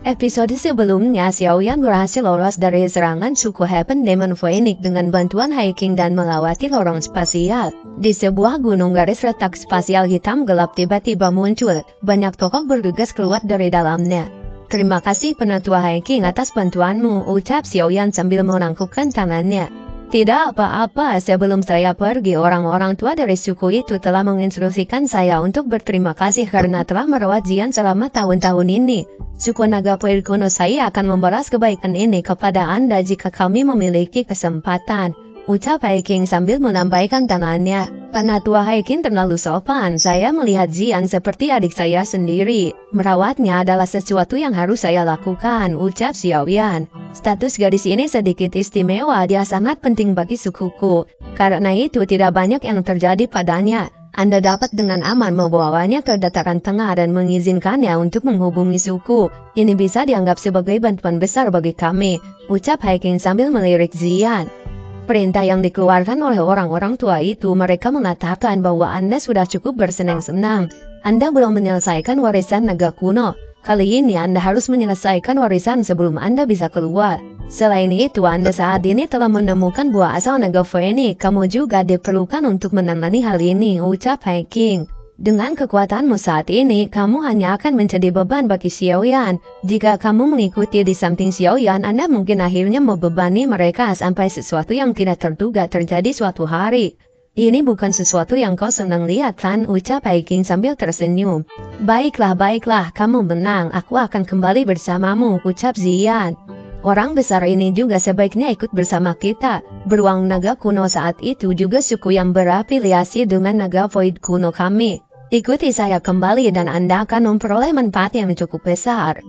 Episode sebelumnya, Xiaoyan berhasil lolos dari serangan suku Heaven Demon Phoenix dengan bantuan hiking dan melewati lorong spasial. Di sebuah gunung garis retak spasial hitam gelap tiba-tiba muncul. Banyak tokoh bergegas keluar dari dalamnya. "Terima kasih penatua hiking atas bantuanmu," ucap Xiaoyan sambil menangkupkan tangannya. "Tidak apa-apa, sebelum saya pergi orang-orang tua dari suku itu telah menginstruksikan saya untuk berterima kasih karena telah merawat Zian selama tahun-tahun ini. Suku naga Puir kuno saya akan membalas kebaikan ini kepada Anda jika kami memiliki kesempatan," ucap Hiking sambil melambaikan tangannya. "Penatua Hiking terlalu sopan, saya melihat Zian seperti adik saya sendiri. Merawatnya adalah sesuatu yang harus saya lakukan," ucap Xiaoyan. "Status gadis ini sedikit istimewa, dia sangat penting bagi sukuku. Karena itu tidak banyak yang terjadi padanya. Anda dapat dengan aman membawanya ke dataran tengah dan mengizinkannya untuk menghubungi suku. Ini bisa dianggap sebagai bantuan besar bagi kami," ucap Hiking sambil melirik Zian. Perintah yang dikeluarkan oleh orang-orang tua itu, mereka mengatakan bahwa Anda sudah cukup bersenang-senang. Anda belum menyelesaikan warisan naga kuno. Kali ini Anda harus menyelesaikan warisan sebelum Anda bisa keluar. Selain itu, Anda saat ini telah menemukan buah asal naga Phoenix. Kamu juga diperlukan untuk menangani hal ini, ucap Hiking. "Dengan kekuatanmu saat ini, kamu hanya akan menjadi beban bagi Xiaoyan. Jika kamu mengikuti di samping Xiaoyan, Anda mungkin akhirnya membebani mereka sampai sesuatu yang tidak terduga terjadi suatu hari. Ini bukan sesuatu yang kau senang lihat kan?" ucap Hiking sambil tersenyum. Baiklah, kamu menang. Aku akan kembali bersamamu," ucap Zian. "Orang besar ini juga sebaiknya ikut bersama kita. Beruang naga kuno saat itu juga suku yang berafiliasi dengan naga void kuno kami. Ikuti saya kembali dan Anda akan memperoleh manfaat yang cukup besar."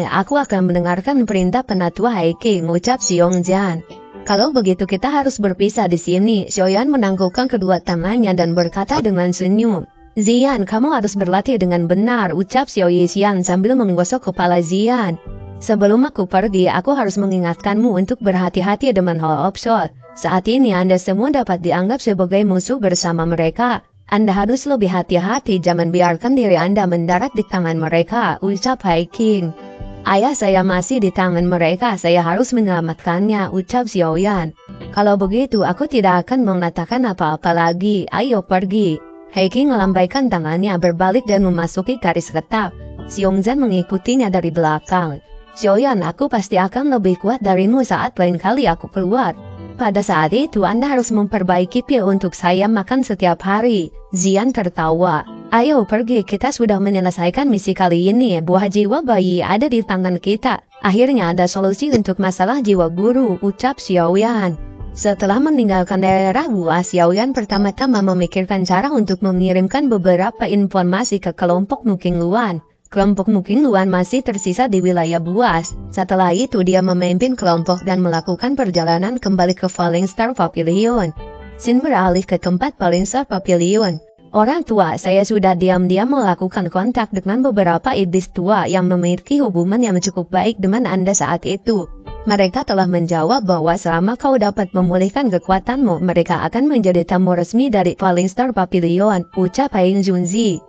Aku akan mendengarkan perintah penatua Hiking," ucap Xiongjian. "Kalau begitu kita harus berpisah di sini." Xiaoyan menangkupkan kedua tangannya dan berkata dengan senyum. "Zian, kamu harus berlatih dengan benar," ucap Xiaoyixian sambil menggosok kepala Zian. "Sebelum aku pergi, aku harus mengingatkanmu untuk berhati-hati dengan Hall of Soul. Saat ini Anda semua dapat dianggap sebagai musuh bersama mereka. Anda harus lebih hati-hati, jangan biarkan diri Anda mendarat di tangan mereka," ucap Hiking. "Ayah saya masih di tangan mereka, saya harus menyelamatkannya," ucap Xiaoyan. "Kalau begitu, aku tidak akan mengatakan apa-apa lagi. Ayo pergi." Hiking melambaikan tangannya berbalik dan memasuki garis retak. Xiongjian mengikutinya dari belakang. "Xiaoyan, aku pasti akan lebih kuat darimu saat lain kali aku keluar. Pada saat itu Anda harus memperbaiki pil untuk saya makan setiap hari." Zian tertawa. "Ayo pergi, kita sudah menyelesaikan misi kali ini. Buah jiwa bayi ada di tangan kita. Akhirnya ada solusi untuk masalah jiwa guru," ucap Xiaoyan. Setelah meninggalkan daerah buah, Xiaoyan pertama-tama memikirkan cara untuk mengirimkan beberapa informasi ke kelompok Muking Luan. Kelompok Muking Luan masih tersisa di wilayah buas. Setelah itu dia memimpin kelompok dan melakukan perjalanan kembali ke Falling Star Pavilion. Sin beralih ke tempat Falling Star Pavilion. "Orang tua, saya sudah diam-diam melakukan kontak dengan beberapa iblis tua yang memiliki hubungan yang cukup baik dengan Anda saat itu. Mereka telah menjawab bahwa selama kau dapat memulihkan kekuatanmu, mereka akan menjadi tamu resmi dari Falling Star Pavilion," ucap Haing Junzi.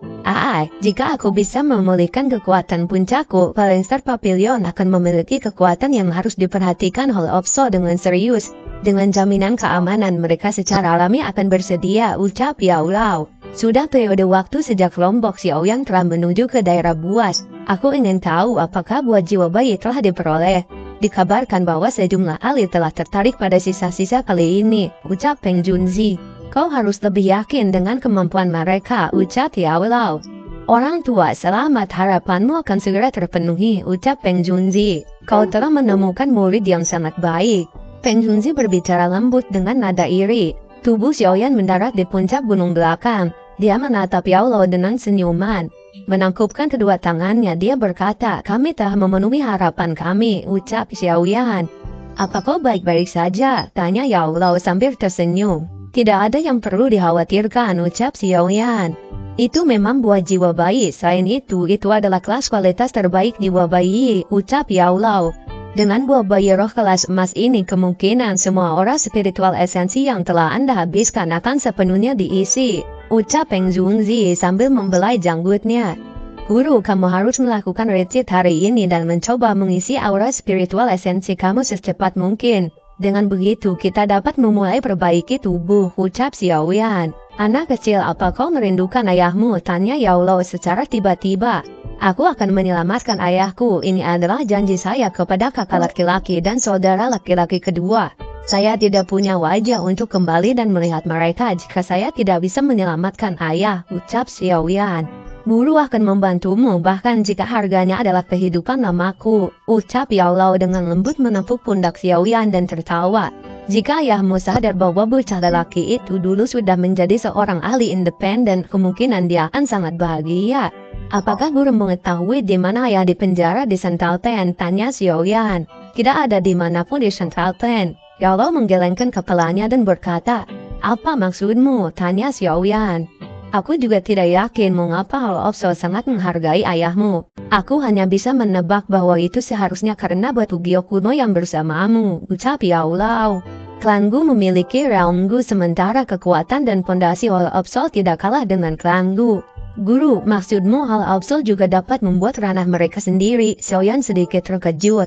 Jika aku bisa memulihkan kekuatan puncakku, Falling Star Pavilion akan memiliki kekuatan yang harus diperhatikan Hall of Soul dengan serius. Dengan jaminan keamanan mereka secara alami akan bersedia," ucap Yao Lao. Sudah periode waktu sejak kelompok Xiaoyan telah menuju ke daerah buas. "Aku ingin tahu apakah buah jiwa bayi telah diperoleh. Dikabarkan bahwa sejumlah ahli telah tertarik pada sisa-sisa kali ini," ucap Peng Junzi. "Kau harus lebih yakin dengan kemampuan mereka," ucap Yao Lao. "Orang tua, selamat, harapanmu akan segera terpenuhi," ucap Peng Junzi. "Kau telah menemukan murid yang sangat baik." Peng Junzi berbicara lembut dengan nada iri. Tubuh Xiaoyan mendarat di puncak gunung belakang. Dia menatap Yao Lao dengan senyuman. Menangkupkan kedua tangannya, dia berkata, "Kami telah memenuhi harapan kami," ucap Xiaoyan. "Apa kau baik-baik saja?" tanya Yao Lao sambil tersenyum. "Tidak ada yang perlu dikhawatirkan," ucap Xiaoyan. "Itu memang buah jiwa bayi. Selain itu adalah kelas kualitas terbaik jiwa bayi," ucap Yao Lao. "Dengan buah bayi roh kelas emas ini, kemungkinan semua aura spiritual esensi yang telah Anda habiskan akan sepenuhnya diisi," ucap Peng Junzi sambil membelai janggutnya. Guru, kamu harus melakukan retreat hari ini dan mencoba mengisi aura spiritual esensi kamu secepat mungkin. Dengan begitu kita dapat memulai perbaiki tubuh, ucap Xiaoyan. Anak kecil, apa kau merindukan ayahmu? Tanya Yao Lao secara tiba-tiba. Aku akan menyelamatkan ayahku, ini adalah janji saya kepada kakak laki-laki dan saudara laki-laki kedua. Saya tidak punya wajah untuk kembali dan melihat mereka jika saya tidak bisa menyelamatkan ayah, ucap Xiaoyan. Guru akan membantumu bahkan jika harganya adalah kehidupan namaku, ucap Yao Lao dengan lembut menepuk pundak Xiaoyan dan tertawa. Jika ayahmu sadar bahwa bocah lelaki itu dulu sudah menjadi seorang ahli independen, kemungkinan dia akan sangat bahagia. Apakah guru mengetahui di mana ayah dipenjara di Central Ten? Tanya Xiaoyan. Tidak ada di manapun di Central Ten. Yao Lao menggelengkan kepalanya dan berkata, apa maksudmu? Tanya Xiaoyan. Aku juga tidak yakin mengapa Hall of Soul sangat menghargai ayahmu. Aku hanya bisa menebak bahwa itu seharusnya karena batu Gyo kuno yang bersamamu, ucap Yao Lao. Klan Gu memiliki realm Gu, sementara kekuatan dan pondasi Hall of Soul tidak kalah dengan klan Gu. Guru, maksudmu Hall of Soul juga dapat membuat ranah mereka sendiri? Xiaoyan sedikit terkejut.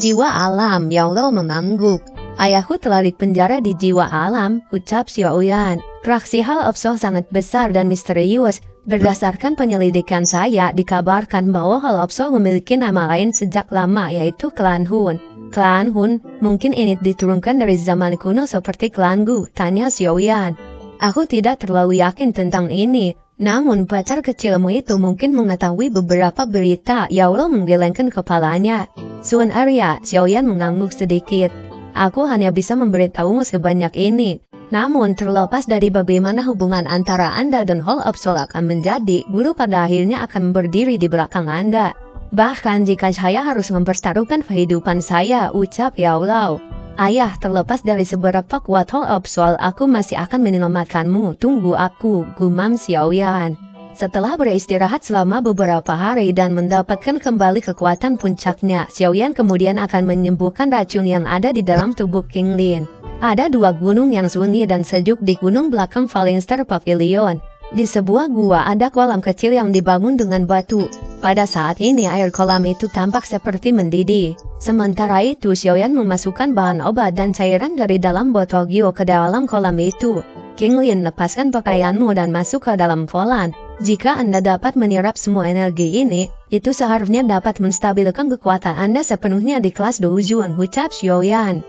Jiwa alam, Yao Lao mengangguk. Ayahku telah dipenjara di jiwa alam, ucap Xiaoyan. Praksi Hall of Soul sangat besar dan misterius. Berdasarkan penyelidikan saya, dikabarkan bahwa Hall of Soul memiliki nama lain sejak lama, yaitu Klan Hun. Klan Hun, mungkin ini diturunkan dari zaman kuno seperti Klan Gu, tanya Xiaoyan. Aku tidak terlalu yakin tentang ini, namun pacar kecilmu itu mungkin mengetahui beberapa berita. Yao Lao menggelengkan kepalanya. Sun Arya, Xiaoyan mengangguk sedikit. Aku hanya bisa memberitahumu sebanyak ini. Namun terlepas dari bagaimana hubungan antara Anda dan Hall of Soul akan menjadi, guru pada akhirnya akan berdiri di belakang Anda. Bahkan jika saya harus mempertaruhkan kehidupan saya, ucap Yao Lao. Ayah, terlepas dari seberapa kuat Hall of Soul, aku masih akan menyelamatkanmu. Tunggu aku, gumam Xiaoyan. Setelah beristirahat selama beberapa hari dan mendapatkan kembali kekuatan puncaknya, Xiaoyan kemudian akan menyembuhkan racun yang ada di dalam tubuh King Lin. Ada dua gunung yang sunyi dan sejuk di gunung belakang Valenster Pavilion. Di sebuah gua ada kolam kecil yang dibangun dengan batu. Pada saat ini air kolam itu tampak seperti mendidih. Sementara itu Xiaoyan memasukkan bahan obat dan cairan dari dalam botol Gyo ke dalam kolam itu. King Lin, lepaskan pakaianmu dan masuk ke dalam kolam. Jika Anda dapat menyerap semua energi ini, itu seharusnya dapat menstabilkan kekuatan Anda sepenuhnya di kelas Doujun, ucap Xiaoyan.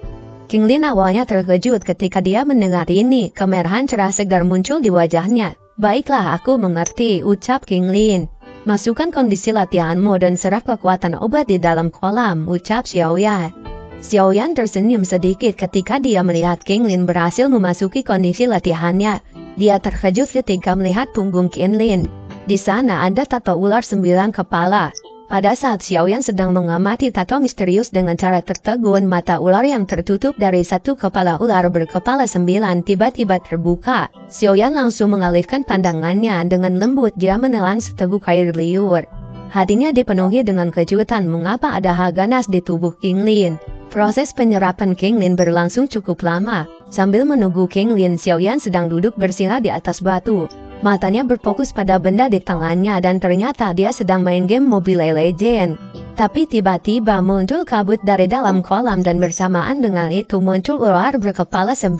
King Lin awalnya terkejut ketika dia mendengar ini, kemerahan cerah segar muncul di wajahnya. Baiklah, aku mengerti, ucap King Lin. Masukkan kondisi latihanmu dan serap kekuatan obat di dalam kolam, ucap Xiaoyan. Xiaoyan tersenyum sedikit ketika dia melihat King Lin berhasil memasuki kondisi latihannya. Dia terkejut ketika melihat punggung King Lin. Di sana ada tato ular 9 kepala. Pada saat Xiaoyan sedang mengamati tato misterius dengan cara tertegun, mata ular yang tertutup dari satu kepala ular berkepala 9 tiba-tiba terbuka. Xiaoyan langsung mengalihkan pandangannya dengan lembut. Dia menelan seteguk air liur. Hatinya dipenuhi dengan kejutan mengapa ada hal ganas di tubuh King Lin. Proses penyerapan King Lin berlangsung cukup lama. Sambil menunggu King Lin, Xiaoyan sedang duduk bersila di atas batu. Matanya berfokus pada benda di tangannya dan ternyata dia sedang main game Mobile Legends. Tapi tiba-tiba muncul kabut dari dalam kolam dan bersamaan dengan itu muncul ular berkepala 9.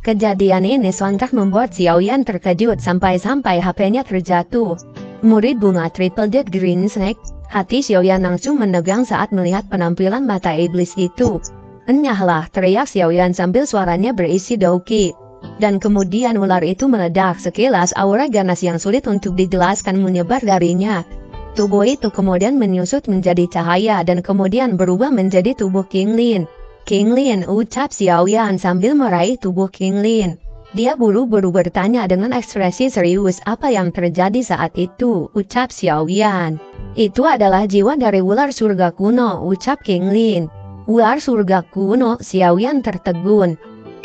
Kejadian ini sontak membuat Xiaoyan terkejut sampai-sampai HP-nya terjatuh. Murid bunga Triple Dead Green Snake, hati Xiaoyan langsung menegang saat melihat penampilan mata iblis itu. Enyahlah, teriak Xiaoyan sambil suaranya berisi doki. Dan kemudian ular itu meledak. Sekilas aura ganas yang sulit untuk dijelaskan menyebar darinya. Tubuh itu kemudian menyusut menjadi cahaya dan kemudian berubah menjadi tubuh King Lin. King Lin, ucap Xiaoyan sambil meraih tubuh King Lin. Dia buru-buru bertanya dengan ekspresi serius, apa yang terjadi saat itu, ucap Xiaoyan. Itu adalah jiwa dari ular surga kuno, ucap King Lin. Ular surga kuno, Xiaoyan tertegun.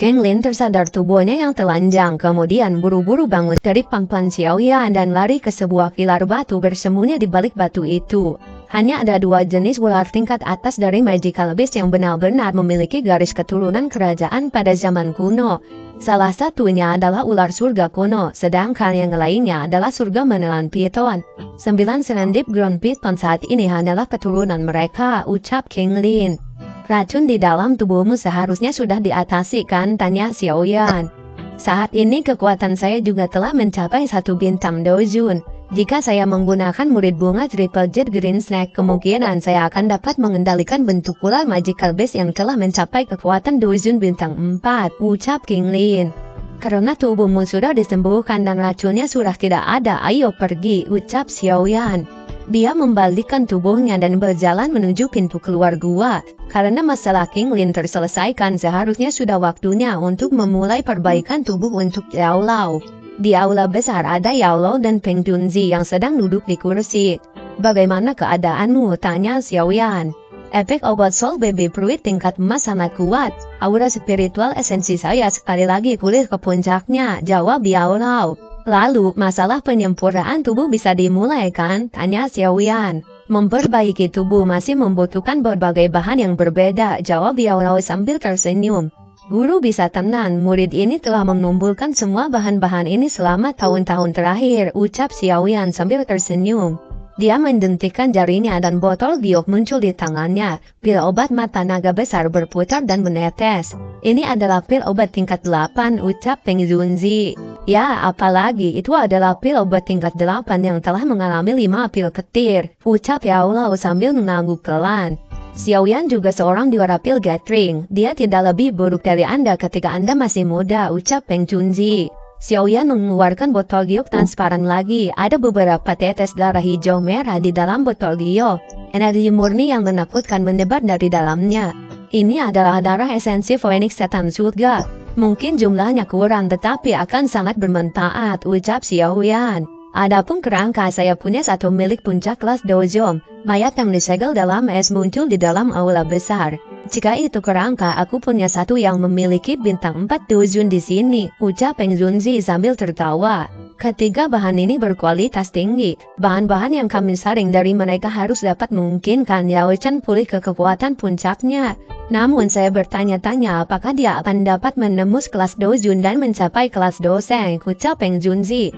King Lin tersadar tubuhnya yang telanjang, kemudian buru-buru bangun dari pangkuan Xiaoyan dan lari ke sebuah pilar batu bersembunyi di balik batu itu. Hanya ada 2 jenis ular tingkat atas dari Magical Beast yang benar-benar memiliki garis keturunan kerajaan pada zaman kuno. Salah satunya adalah ular surga kuno, sedangkan yang lainnya adalah surga menelan piton. 9 selendip ground piton saat ini hanyalah keturunan mereka, ucap King Lin. Racun di dalam tubuhmu seharusnya sudah diatasi kan, tanya Xiao Yan. Saat ini kekuatan saya juga telah mencapai 1 bintang dojun. Jika saya menggunakan murid bunga Triple Jet Green Snake, kemungkinan saya akan dapat mengendalikan bentuk ular Magical Beast yang telah mencapai kekuatan dojun bintang 4, ucap King Lin. Karena tubuhmu sudah disembuhkan dan racunnya sudah tidak ada, ayo pergi, ucap Xiao Yan. Dia membalikkan tubuhnya dan berjalan menuju pintu keluar gua. Karena masalah King Lin terselesaikan, seharusnya sudah waktunya untuk memulai perbaikan tubuh untuk Yao Lao. Di aula besar ada Yao Lao dan Peng Junzi yang sedang duduk di kursi. Bagaimana keadaanmu? Tanya Xiao Yan. Efek obat Soul Baby Fruit tingkat emas sangat kuat. Aura spiritual esensi saya sekali lagi pulih ke puncaknya, jawab Yao Lao. Lalu, masalah penyempurnaan tubuh bisa dimulai kan? Tanya Xiao Yan. Memperbaiki tubuh masih membutuhkan berbagai bahan yang berbeda, jawab Yao Lao sambil tersenyum. Guru bisa tenang, murid ini telah mengumpulkan semua bahan-bahan ini selama tahun-tahun terakhir, ucap Xiao Yan sambil tersenyum. Dia mendentikan jarinya dan botol giok muncul di tangannya. Pil obat mata naga besar berputar dan menetes. Ini adalah pil obat tingkat 8, ucap Peng Junzi. Ya, apalagi itu adalah pil obat tingkat 8 yang telah mengalami 5 pil ketir, ucap Yao Lao sambil mengangguk pelan. Xiao Yan juga seorang juara pil gathering. Dia tidak lebih buruk dari Anda ketika Anda masih muda, ucap Peng Junzi. Xiao Yan mengeluarkan botol giok transparan lagi. Ada beberapa tetes darah hijau merah di dalam botol giok. Energi murni yang menakutkan mendebar dari dalamnya. Ini adalah darah esensi Phoenix Setan Surga. Mungkin jumlahnya kurang tetapi akan sangat bermanfaat, ucap Xiao Yan. Adapun kerangka, saya punya satu milik puncak kelas dojo. Mayat yang disegel dalam es muncul di dalam aula besar. Jika itu kerangka, aku punya satu yang memiliki bintang 4 dojun di sini, ucap Peng Junzi sambil tertawa. Ketiga bahan ini berkualitas tinggi. Bahan-bahan yang kami saring dari mereka harus dapat memungkinkan Yao Chen pulih ke kekuatan puncaknya. Namun saya bertanya-tanya apakah dia akan dapat menembus kelas dojun dan mencapai kelas doseng, ucap Peng Junzi.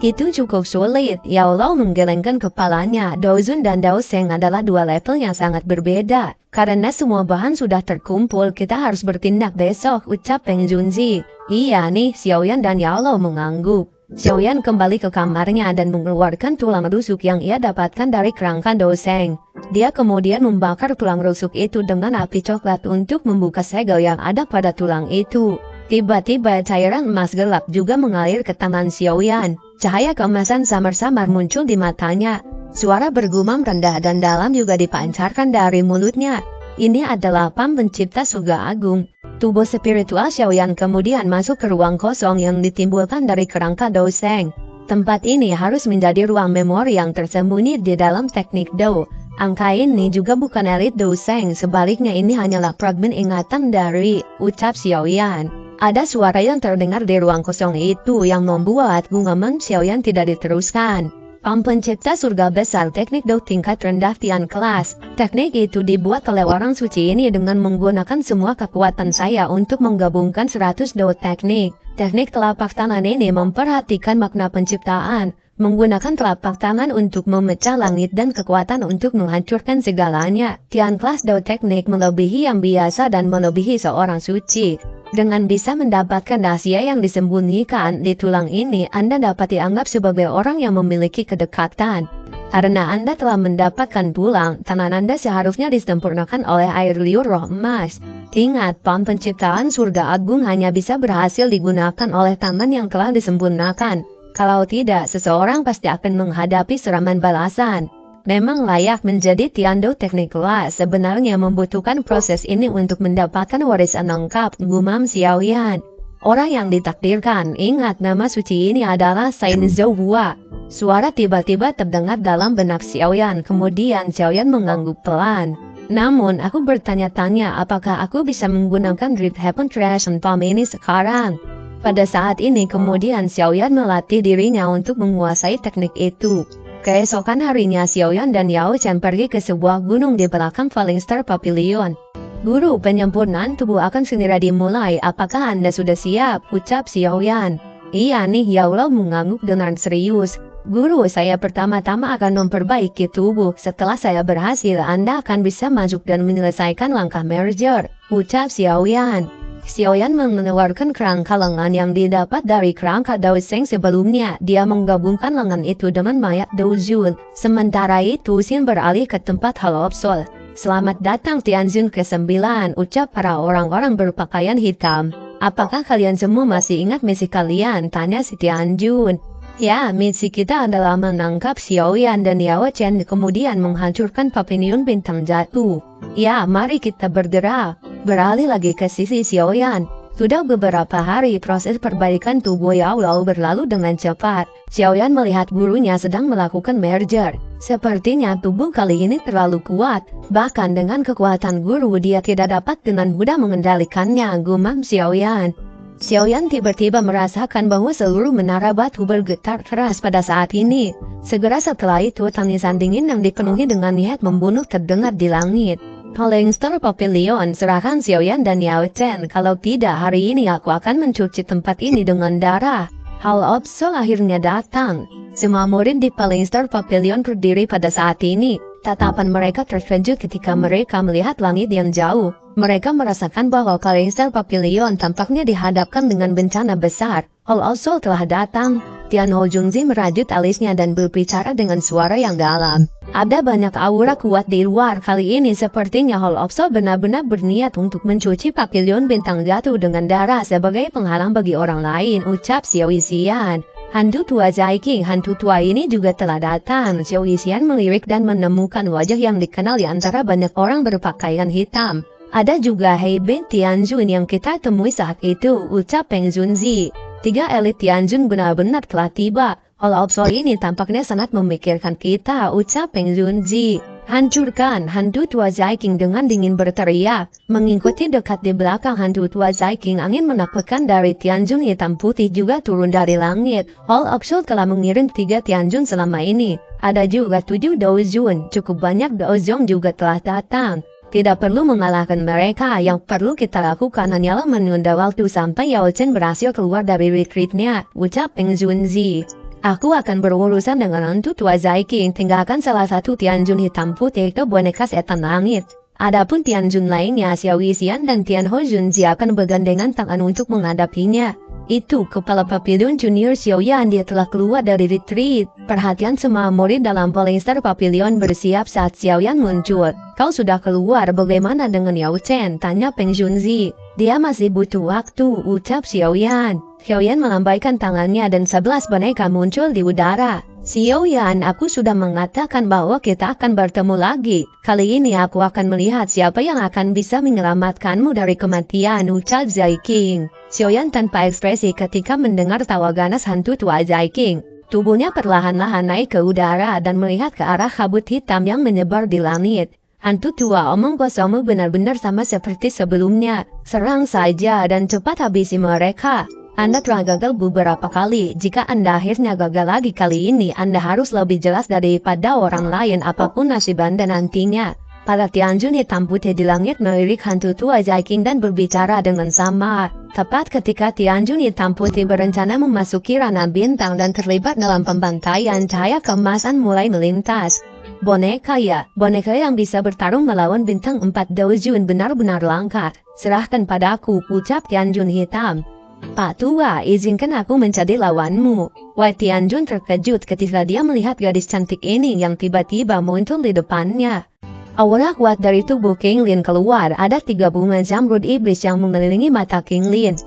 Itu cukup sulit, Yao Lao menggelengkan kepalanya. Dojun dan doseng adalah dua level yang sangat berbeda. Karena semua bahan sudah terkumpul, kita harus bertindak besok, ucap Peng Junzi. Iya nih, Xiao Yan dan Yao Lao mengangguk. Xiao Yan kembali ke kamarnya dan mengeluarkan tulang rusuk yang ia dapatkan dari kerangka doseng. Dia kemudian membakar tulang rusuk itu dengan api coklat untuk membuka segel yang ada pada tulang itu. Tiba-tiba cairan emas gelap juga mengalir ke tangan Xiao Yan. Cahaya keemasan samar-samar muncul di matanya. Suara bergumam rendah dan dalam juga dipancarkan dari mulutnya. Ini adalah Pam pencipta surga agung. Tubuh spiritual Xiao Yan kemudian masuk ke ruang kosong yang ditimbulkan dari kerangka doseng. Tempat ini harus menjadi ruang memori yang tersembunyi di dalam teknik Do. Angka ini juga bukan elit doseng, sebaliknya ini hanyalah fragmen ingatan dari, ucap Xiao Yan. Ada suara yang terdengar di ruang kosong itu yang membuat genggaman Xiao Yan tidak diteruskan. Pam pencipta surga besar teknik Do tingkat rendah Tian kelas. Teknik itu dibuat oleh orang suci ini dengan menggunakan semua kekuatan saya untuk menggabungkan 100 Do teknik. Teknik telapak tangan ini memperhatikan makna penciptaan. Menggunakan telapak tangan untuk memecah langit dan kekuatan untuk menghancurkan segalanya. Tian kelas Do teknik melebihi yang biasa dan melebihi seorang suci. Dengan bisa mendapatkan rahasia yang disembunyikan di tulang ini, Anda dapat dianggap sebagai orang yang memiliki kedekatan. Karena Anda telah mendapatkan tulang, tangan Anda seharusnya disempurnakan oleh air liur roh emas. Ingat, Pam penciptaan surga agung hanya bisa berhasil digunakan oleh tangan yang telah disempurnakan. Kalau tidak, seseorang pasti akan menghadapi serangan balasan. Memang layak menjadi Tian Do teknik kelas, sebenarnya membutuhkan proses ini untuk mendapatkan warisan lengkap, gumam Xiao Yan. Orang yang ditakdirkan, ingat nama suci ini adalah Sain Zhou Hua. Suara tiba-tiba terdengar dalam benak Xiao Yan, kemudian Xiao Yan mengangguk pelan. Namun, aku bertanya-tanya apakah aku bisa menggunakan Drift Heaven Creation Palm ini sekarang. Pada saat ini kemudian Xiao Yan melatih dirinya untuk menguasai teknik itu. Keesokan harinya Xiao Yan dan Yao Chen pergi ke sebuah gunung di belakang Falling Star Pavilion. Guru, penyempurnaan tubuh akan segera dimulai. Apakah Anda sudah siap? Ucap Xiaoyan. Iya nih, Yao mengangguk dengan serius. Guru, saya pertama-tama akan memperbaiki tubuh. Setelah saya berhasil, Anda akan bisa masuk dan menyelesaikan langkah merger. Ucap Xiaoyan. Xiaoyan mengeluarkan kerangka lengan yang didapat dari kerangka Dao Sheng sebelumnya. Dia menggabungkan lengan itu dengan mayat Dao Jun. Sementara itu, Xin beralih ke tempat Hall of Soul. Selamat datang Tianjun ke-9, ucap para orang-orang berpakaian hitam. Apakah kalian semua masih ingat misi kalian? Tanya si Tianjun. Ya, misi kita adalah menangkap Xiaoyan dan Yao Chen kemudian menghancurkan pavilion bintang jatuh. Ya, mari kita bergerak. Beralih lagi ke sisi Xiaoyan. Sudah beberapa hari proses perbaikan tubuh Yao Lao berlalu dengan cepat. Xiaoyan melihat gurunya sedang melakukan merger. Sepertinya tubuh kali ini terlalu kuat. Bahkan dengan kekuatan guru dia tidak dapat dengan mudah mengendalikannya, gumam Xiaoyan. Xiaoyan tiba-tiba merasakan bahwa seluruh menara batu bergetar keras pada saat ini. Segera setelah itu tangisan dingin yang dipenuhi dengan niat membunuh terdengar di langit. Falling Star Pavilion, serahkan Xiaoyan dan Yao Chen. Kalau tidak, hari ini aku akan mencuci tempat ini dengan darah. Hall of Soul akhirnya datang. Semua murid di Falling Star Pavilion berdiri pada saat ini. Tatapan mereka terkejut ketika mereka melihat langit yang jauh. Mereka merasakan bahwa Falling Star Pavilion tampaknya dihadapkan dengan bencana besar. Hall of Soul telah datang. Tianho Jungzi merajut alisnya dan berbicara dengan suara yang dalam. Ada banyak aura kuat di luar. Kali ini sepertinya Hall of Soul benar-benar berniat untuk mencuci pavilion bintang jatuh dengan darah sebagai penghalang bagi orang lain, ucap Xiao Yixian. Hantu tua Zaiking, hantu tua ini juga telah datang. Xiao Yixian melirik dan menemukan wajah yang dikenal di antara banyak orang berpakaian hitam. Ada juga Hei bin Tianjun yang kita temui saat itu, ucap Peng Junzi. 3 elit Tianjun benar-benar telah tiba. Hall of Soul ini tampaknya sangat memikirkan kita, ucap Peng Junzi. Hancurkan, hantu tua Zaiking dengan dingin berteriak. Mengikuti dekat di belakang hantu tua Zaiking, angin menakutkan dari Tianjun hitam putih juga turun dari langit. Hall of Soul telah mengirim 3 Tianjun selama ini. Ada juga 7 Daozun, cukup banyak Daozong juga telah datang. Tidak perlu mengalahkan mereka, yang perlu kita lakukan hanyalah menunda waktu sampai Yao Chen berhasil keluar dari retreatnya, ucap Peng Junzi. Aku akan berurusan dengan hantu tua Zaiking, tinggalkan salah satu Tianjun hitam putih ke boneka setan langit. Adapun Tianjun lainnya, Xiao Yixian dan Tianho Junzi akan bergandengan tangan untuk menghadapinya. Itu kepala pavilion junior Xiaoyan, dia telah keluar dari retreat. Perhatian semua murid dalam Falling Star Pavilion bersiap saat Xiaoyan muncul. Kau sudah keluar, bagaimana dengan Yao Chen? Tanya Peng Junzi. Dia masih butuh waktu, ucap Xiaoyan. Xiaoyan melambaikan tangannya dan 11 boneka muncul di udara. Xiaoyan, aku sudah mengatakan bahwa kita akan bertemu lagi. Kali ini aku akan melihat siapa yang akan bisa menyelamatkanmu dari kematian, ucap Zaiking. Xiaoyan tanpa ekspresi ketika mendengar tawa ganas hantu tua Zaiking. Tubuhnya perlahan-lahan naik ke udara dan melihat ke arah kabut hitam yang menyebar di langit. Hantu tua, omong kosongmu benar-benar sama seperti sebelumnya. Serang saja dan cepat habisi mereka. Anda telah gagal beberapa kali. Jika Anda akhirnya gagal lagi kali ini, Anda harus lebih jelas daripada orang lain apapun nasib Anda nantinya. Para Tianjun hitam putih di langit melirik hantu tua Zaiking dan berbicara dengan samar. Tepat ketika Tianjun hitam putih berencana memasuki ranah bintang dan terlibat dalam pembantaian, cahaya keemasan mulai melintas. Boneka ya, boneka yang bisa bertarung melawan bintang 4 Daojun benar-benar langka. Serahkan padaku, ucap Tianjun hitam. Pak Tua, izinkan aku menjadi lawanmu. Wei Tianjun terkejut ketika dia melihat gadis cantik ini yang tiba-tiba muncul di depannya. Aura kuat dari tubuh King Lin keluar, ada 3 bunga zamrud iblis yang mengelilingi mata King Lin.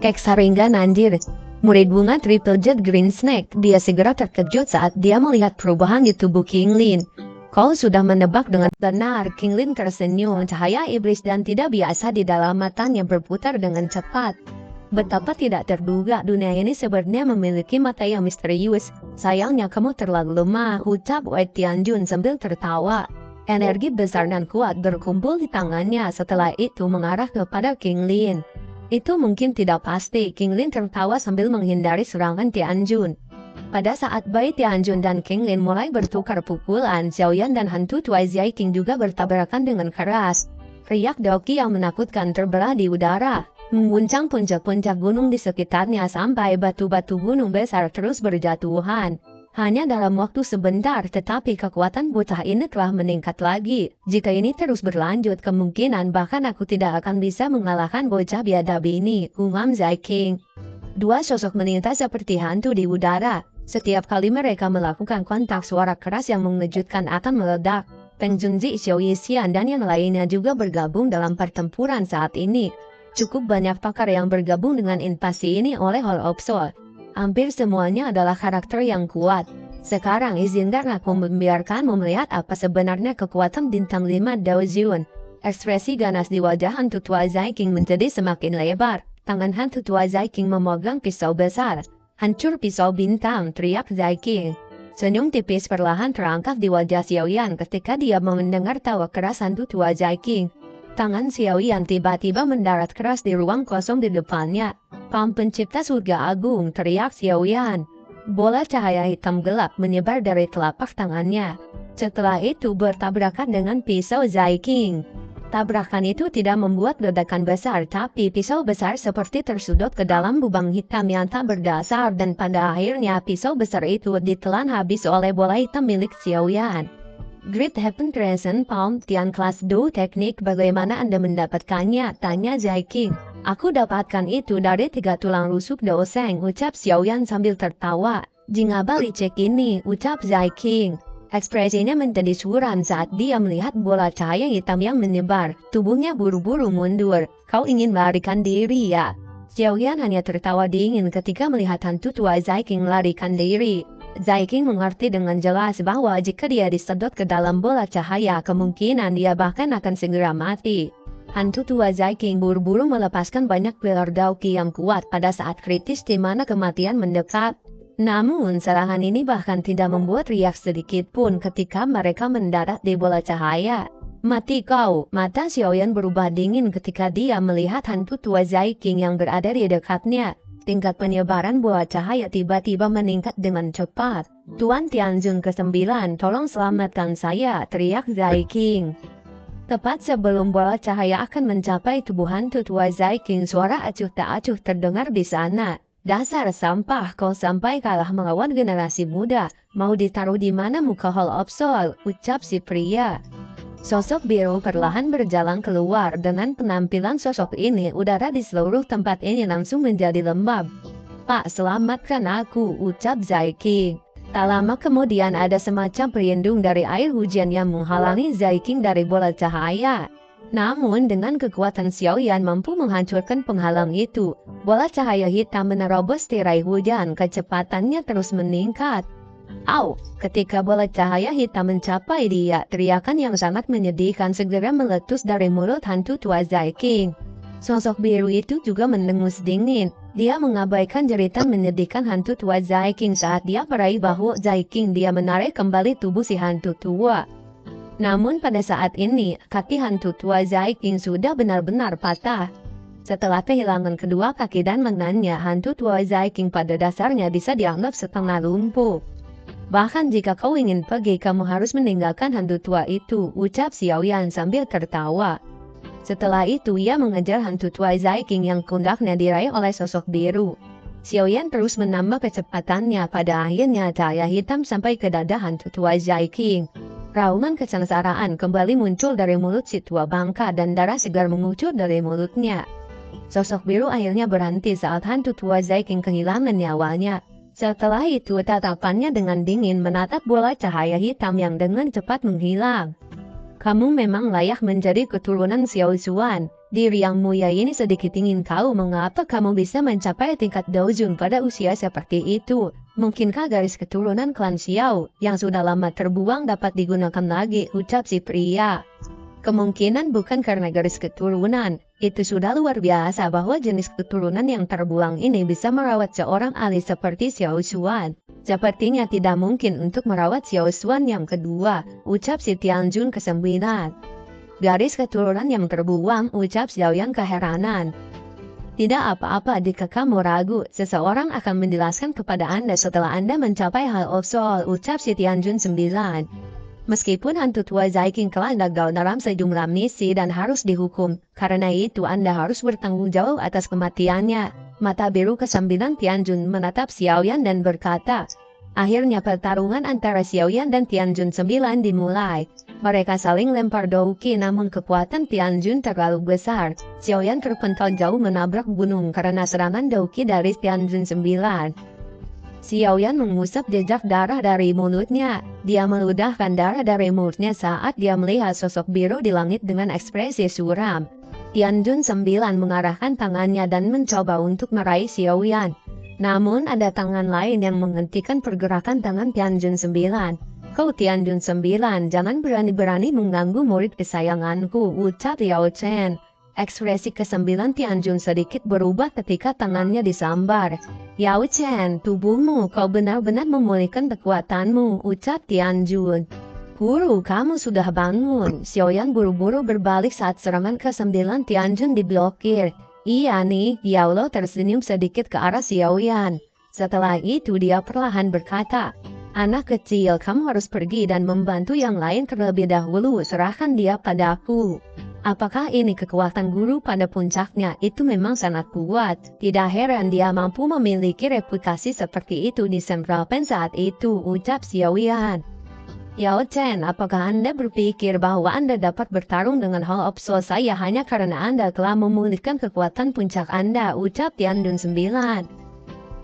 Kek saringan anjir. Murid bunga Triple Jet Green Snake, dia segera terkejut saat dia melihat perubahan di tubuh King Lin. Kau sudah menebak dengan benar, King Lin tersenyum, cahaya iblis dan tidak biasa di dalam matanya berputar dengan cepat. Betapa tidak terduga, dunia ini sebenarnya memiliki mata yang misterius. Sayangnya kamu terlalu lemah, ucap Wei Tianjun sambil tertawa. Energi besar dan kuat berkumpul di tangannya, setelah itu mengarah kepada King Lin. Itu mungkin tidak pasti, King Lin tertawa sambil menghindari serangan Tianjun. Pada saat Bai Tianjun dan King Lin mulai bertukar pukulan, Xiaoyan dan hantu tua Zaiking juga bertabrakan dengan keras. Riak Doki yang menakutkan terbelah di udara, mengguncang puncak-puncak gunung di sekitarnya sampai batu-batu gunung besar terus berjatuhan. Hanya dalam waktu sebentar, tetapi kekuatan bocah ini telah meningkat lagi. Jika ini terus berlanjut, kemungkinan bahkan aku tidak akan bisa mengalahkan bocah biadab ini, gumam Zai King. Dua sosok melintas seperti hantu di udara. Setiap kali mereka melakukan kontak, suara keras yang mengejutkan akan meledak. Peng Junzi, Xiao Yixian dan yang lainnya juga bergabung dalam pertempuran saat ini. Cukup banyak pakar yang bergabung dengan invasi ini oleh Hall of Soul. Hampir semuanya adalah karakter yang kuat. Sekarang izinkan aku membiarkanmu melihat apa sebenarnya kekuatan bintang 5 Dao Jun. Ekspresi ganas di wajah hantu tua Zai King menjadi semakin lebar. Tangan hantu tua Zai King memegang pisau besar. Hancur pisau bintang, teriak Zai King. Senyum tipis perlahan terangkat di wajah Xiaoyan ketika dia mendengar tawa keras hantu tua Zai King. Tangan Xiaoyan tiba-tiba mendarat keras di ruang kosong di depannya. Pam pencipta surga agung, teriak Xiaoyan. Bola cahaya hitam gelap menyebar dari telapak tangannya. Setelah itu bertabrakan dengan pisau Zai King. Tabrakan itu tidak membuat ledakan besar, tapi pisau besar seperti tersudut ke dalam lubang hitam yang tak berdasar dan pada akhirnya pisau besar itu ditelan habis oleh bola hitam milik Xiaoyan. Great Heaven Crescent Palm Tian kelas 2 teknik, bagaimana Anda mendapatkannya? Tanya Zai King. Aku dapatkan itu dari 3 tulang rusuk Doseng, ucap Xiaoyan sambil tertawa. Jingaba licik ini, ucap Zai King. Ekspresinya menjadi suram saat dia melihat bola cahaya hitam yang menyebar. Tubuhnya buru-buru mundur. Kau ingin melarikan diri ya? Xiaoyan hanya tertawa dingin ketika melihat hantu tua Zai King melarikan diri. Zai King mengerti dengan jelas bahwa jika dia disedot ke dalam bola cahaya, kemungkinan dia bahkan akan segera mati. Hantu tua Zai King buru-buru melepaskan banyak pilar Daoki yang kuat pada saat kritis di mana kematian mendekat. Namun serangan ini bahkan tidak membuat riak sedikit pun ketika mereka mendarat di bola cahaya. Mati kau, mata Xiaoyan berubah dingin ketika dia melihat hantu tua Zai King yang berada di dekatnya. Tingkat penyebaran bola cahaya tiba-tiba meningkat dengan cepat. Tuan Tianjun ke-9, tolong selamatkan saya, teriak Zai King. Tepat sebelum bola cahaya akan mencapai tubuh hantu tua Zai King, suara acuh tak acuh terdengar di sana. Dasar sampah, kau sampai kalah melawan generasi muda. Mau ditaruh di mana muka Hall of Soul, ucap si pria. Sosok biru perlahan berjalan keluar. Dengan penampilan sosok ini, udara di seluruh tempat ini langsung menjadi lembab. Pak, selamatkan aku, ucap Zai King. Tak lama kemudian ada semacam pelindung dari air hujan yang menghalangi Zai King dari bola cahaya. Namun dengan kekuatan Xiaoyan mampu menghancurkan penghalang itu. Bola cahaya hitam menerobos tirai hujan, kecepatannya terus meningkat. Au! Ketika bola cahaya hitam mencapai dia, teriakan yang sangat menyedihkan segera meletus dari mulut hantu tua Zai King. Sosok biru itu juga mendengus dingin. Dia mengabaikan jeritan menyedihkan hantu tua Zai King saat dia meraih bahu Zai King. Dia menarik kembali tubuh si hantu tua. Namun pada saat ini, kaki hantu tua Zai King sudah benar-benar patah. Setelah kehilangan kedua kaki dan lengannya, hantu tua Zai King pada dasarnya bisa dianggap setengah lumpuh. Bahkan jika kau ingin pergi, kamu harus meninggalkan hantu tua itu, ucap Xiaoyan sambil tertawa. Setelah itu ia mengejar hantu tua Zai King yang pundaknya diraih oleh sosok biru. Xiaoyan terus menambah kecepatannya, pada akhirnya cahaya hitam sampai ke dada hantu tua Zai King. Raungan kesengsaraan kembali muncul dari mulut si tua bangka dan darah segar mengucur dari mulutnya. Sosok biru akhirnya berhenti saat hantu tua Zai King kehilangan nyawanya. Setelah itu tatapannya dengan dingin menatap bola cahaya hitam yang dengan cepat menghilang. Kamu memang layak menjadi keturunan Xiao Xuan. Diri yang mulia ini sedikit ingin tahu mengapa kamu bisa mencapai tingkat Daojun pada usia seperti itu. Mungkinkah garis keturunan klan Xiao yang sudah lama terbuang dapat digunakan lagi, ucap si pria. Kemungkinan bukan karena garis keturunan. Itu sudah luar biasa bahwa jenis keturunan yang terbuang ini bisa merawat seorang ahli seperti Xiao Xuan. Sepertinya tidak mungkin untuk merawat Xiao Xuan yang kedua, ucap si Tianjun ke-9. Garis keturunan yang terbuang, ucap Xiaoyan keheranan. Tidak apa-apa jika kamu ragu, seseorang akan menjelaskan kepada Anda setelah Anda mencapai Hall of Soul, ucap si Tianjun 9. Meskipun hantu tua Zaiking telah gagal dalam sejumlah misi dan harus dihukum, karena itu Anda harus bertanggung jawab atas kematiannya. Mata biru ke-9 Tianjun menatap Xiaoyan dan berkata, akhirnya pertarungan antara Xiaoyan dan Tianjun 9 dimulai. Mereka saling lempar douki namun kekuatan Tianjun terlalu besar. Xiaoyan terpental jauh menabrak gunung karena serangan douki dari Tianjun 9. Xiaoyan mengusap jejak darah dari mulutnya. Dia meludahkan darah dari mulutnya saat dia melihat sosok biru di langit dengan ekspresi suram. Tianjun 9 mengarahkan tangannya dan mencoba untuk meraih Xiaoyan. Namun ada tangan lain yang menghentikan pergerakan tangan Tianjun 9. Kau Tianjun 9, jangan berani-berani mengganggu murid kesayanganku, ucap Yao Chen. Ekspresi ke-9 Tianjun sedikit berubah ketika tangannya disambar. Yao Chen, tubuhmu, kau benar-benar memulihkan kekuatanmu, ucap Tianjun. Guru, kamu sudah bangun. Xiaoyan buru-buru berbalik saat serangan ke-9 Tianjun diblokir. Iya nih, Yao Lo tersenyum sedikit ke arah Xiaoyan. Setelah itu dia perlahan berkata, anak kecil, kamu harus pergi dan membantu yang lain terlebih dahulu, serahkan dia padaku. Apakah ini kekuatan guru pada puncaknya? Itu memang sangat kuat. Tidak heran dia mampu memiliki reputasi seperti itu di Central Pen saat itu, ucap Xiaoyan. Yao Chen, apakah Anda berpikir bahwa Anda dapat bertarung dengan Hall of Soul saya hanya karena Anda telah memulihkan kekuatan puncak Anda, ucap Tianjun 9.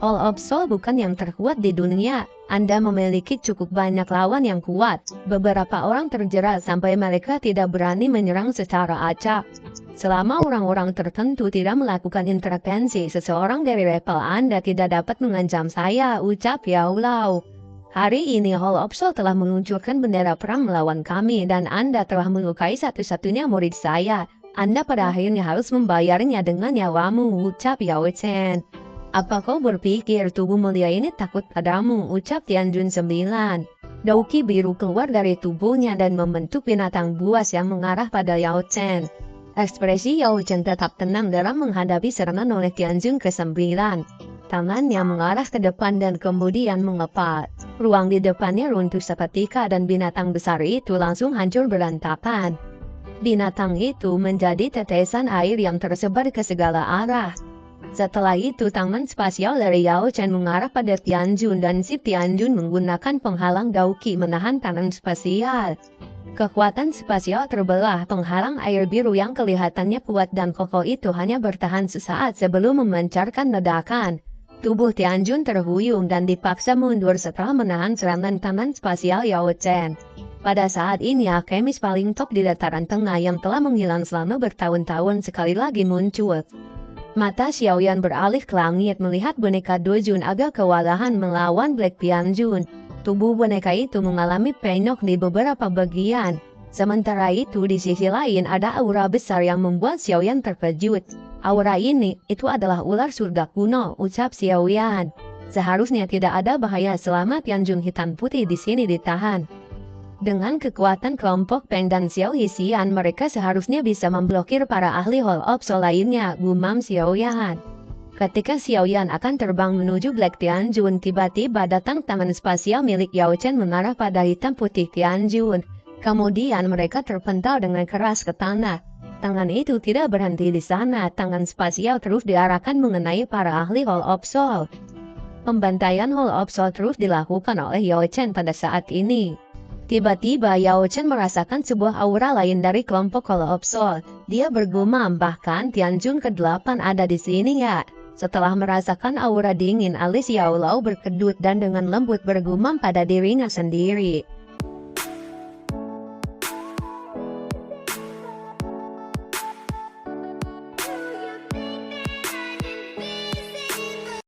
Hall of Soul bukan yang terkuat di dunia. Anda memiliki cukup banyak lawan yang kuat. Beberapa orang terjerat sampai mereka tidak berani menyerang secara acak. Selama orang-orang tertentu tidak melakukan intervensi, seseorang dari level Anda tidak dapat mengancam saya, ucap Yao Lao. Hari ini Hall of Soul telah meluncurkan bendera perang melawan kami dan Anda telah melukai satu-satunya murid saya. Anda pada akhirnya harus membayarnya dengan nyawamu, ucap Yao Chen. Apa kau berpikir tubuh mulia ini takut padamu, ucap Tianjun 9. Douki biru keluar dari tubuhnya dan membentuk binatang buas yang mengarah pada Yao Chen. Ekspresi Yao Chen tetap tenang dalam menghadapi serangan oleh Tianjun ke-9. Tangannya mengarah ke depan dan kemudian mengepat. Ruang di depannya runtuh seketika dan binatang besar itu langsung hancur berantakan. Binatang itu menjadi tetesan air yang tersebar ke segala arah. Setelah itu tangan spasial dari Yao Chen mengarah pada Tianjun dan si Tianjun menggunakan penghalang dauki menahan tangan spasial. Kekuatan spasial terbelah penghalang air biru yang kelihatannya kuat dan kokoh itu hanya bertahan sesaat sebelum memancarkan ledakan. Tubuh Tianjun terhuyung dan dipaksa mundur setelah menahan serangan tangan spasial Yao Chen. Pada saat ini alkemis paling top di dataran tengah yang telah menghilang selama bertahun-tahun sekali lagi muncul. Mata Xiaoyan beralih ke langit melihat boneka Dojun agak kewalahan melawan Black Tianjun. Tubuh boneka itu mengalami penyok di beberapa bagian. Sementara itu di sisi lain ada aura besar yang membuat Xiaoyan terkejut. Aura ini, itu adalah ular surga kuno, ucap Xiaoyan. Seharusnya tidak ada bahaya selama Tianjun hitam putih di sini ditahan. Dengan kekuatan kelompok Peng dan Xiao Yixian, mereka seharusnya bisa memblokir para ahli Hall of Soul lainnya, gumam Xiaoyan. Ketika Xiaoyan akan terbang menuju Black Tianjun, tiba-tiba datang tangan spasial milik Yao Chen mengarah pada hitam putih Tianjun. Kemudian mereka terpental dengan keras ke tanah. Tangan itu tidak berhenti di sana, tangan spasial terus diarahkan mengenai para ahli Hall of Soul. Pembantaian Hall of Soul terus dilakukan oleh Yao Chen pada saat ini. Tiba-tiba Yao Chen merasakan sebuah aura lain dari kelompok Hall of Soul. Dia bergumam, bahkan Tianjun ke-8 ada di sini ya. Setelah merasakan aura dingin, alis Yao Lao berkedut dan dengan lembut bergumam pada dirinya sendiri.